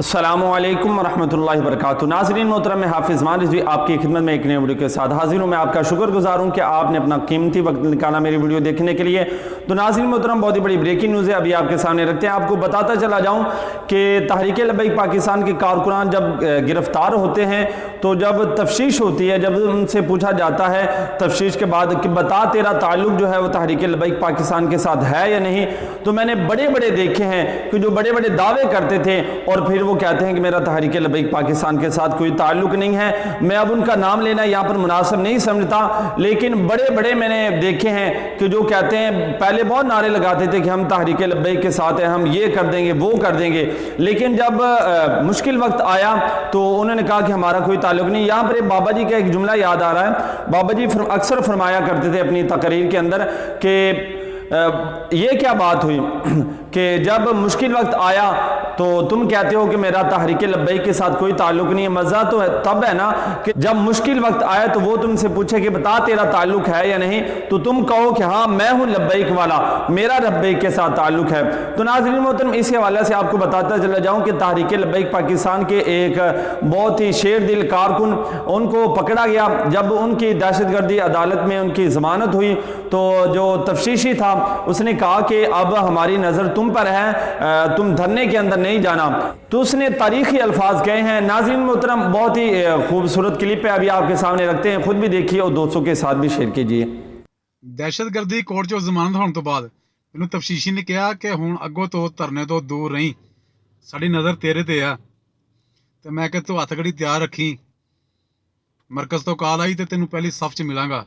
अस्सलामुअलैकुम वरहमतुल्लाहि वबरकातुहू। नाज़रीन मोहतरम, मैं हाफिज़ मान रिजवी आपकी खिदमत में एक नए वीडियो के साथ हाजिर हूँ। मैं आपका शुक्रगुजार हूँ कि आपने अपना कीमती वक्त निकाला मेरी वीडियो देखने के लिए। तो नाज़रीन मोहतरम, बहुत ही बड़ी ब्रेकिंग न्यूज़ है, अभी आपके सामने रखते हैं। आपको बताता चला जाऊँ कि तहरीक लब्बैक पाकिस्तान के कारकुनान जब गिरफ़्तार होते हैं तो जब तफ्तीश होती है, जब उनसे पूछा जाता है तफ्तीश के बाद कि बता तेरा ताल्लुक़ जो है वो तहरीक लब्बैक पाकिस्तान के साथ है या नहीं, तो मैंने बड़े बड़े देखे हैं कि जो बड़े बड़े दावे करते थे और फिर वो कहते हैं कि मेरा तहरीक लब्बैक पाकिस्तान के साथ कोई ताल्लुक़ नहीं है। मैं अब उनका नाम लेना यहाँ पर मुनासिब नहीं समझता, लेकिन बड़े बड़े मैंने देखे हैं कि जो कहते हैं पहले बहुत नारे लगाते थे कि हम तहरीक लब्बैक के साथ हैं, हम ये कर देंगे वो कर देंगे, लेकिन जब मुश्किल वक्त आया तो उन्होंने कहा कि हमारा कोई ताल्लुक़ नहीं। यहाँ पर बाबा जी का एक जुमला याद आ रहा है। बाबा जी अक्सर फरमाया करते थे अपनी तकरीर के अंदर कि ये क्या बात हुई कि जब मुश्किल वक्त आया तो तुम कहते हो कि मेरा तहरीक लब्बैक के साथ कोई ताल्लुक़ नहीं है। मज़ा तो है तब है ना कि जब मुश्किल वक्त आया तो वो तुमसे पूछे कि बता तेरा ताल्लुक़ है या नहीं, तो तुम कहो कि हाँ मैं हूँ लब्बैक वाला, मेरा लब्बैक के साथ ताल्लुक़ है। तो नाज़रीन मोहतरम, इसी हवाले से आपको बताता चला जाऊँ कि तहरीक लब्बैक पाकिस्तान के एक बहुत ही शेर दिल कारकुन, उनको पकड़ा गया। जब उनकी दहशतगर्दी अदालत में उनकी ज़मानत हुई तो जो तफ्तीशी था उसने कहा कि अब हमारी नज़र तुम पर है, तुम धरने के अंदर नहीं जाना। तो उसने तारीखी अल्फाज कहे हैं। नाज़रीन मोहतरम, बहुत ही खूबसूरत क्लिप है, अभी आपके सामने रखते हैं, खुद भी देखिए और दोस्तों के साथ भी शेयर कीजिए। दहशतगर्दी कोर्ट चो जमानत होने तो बाद मैनू तफ्तीशी ने कहा कि हुण अगों तो धरने तो दूर रही, साड़ी नज़र तेरे ते आ। ते मैं कि तू हथ घड़ी तैयार रखी, मरकज़ तो कॉल आई तो तेनू पहली सफ च मिलांगा।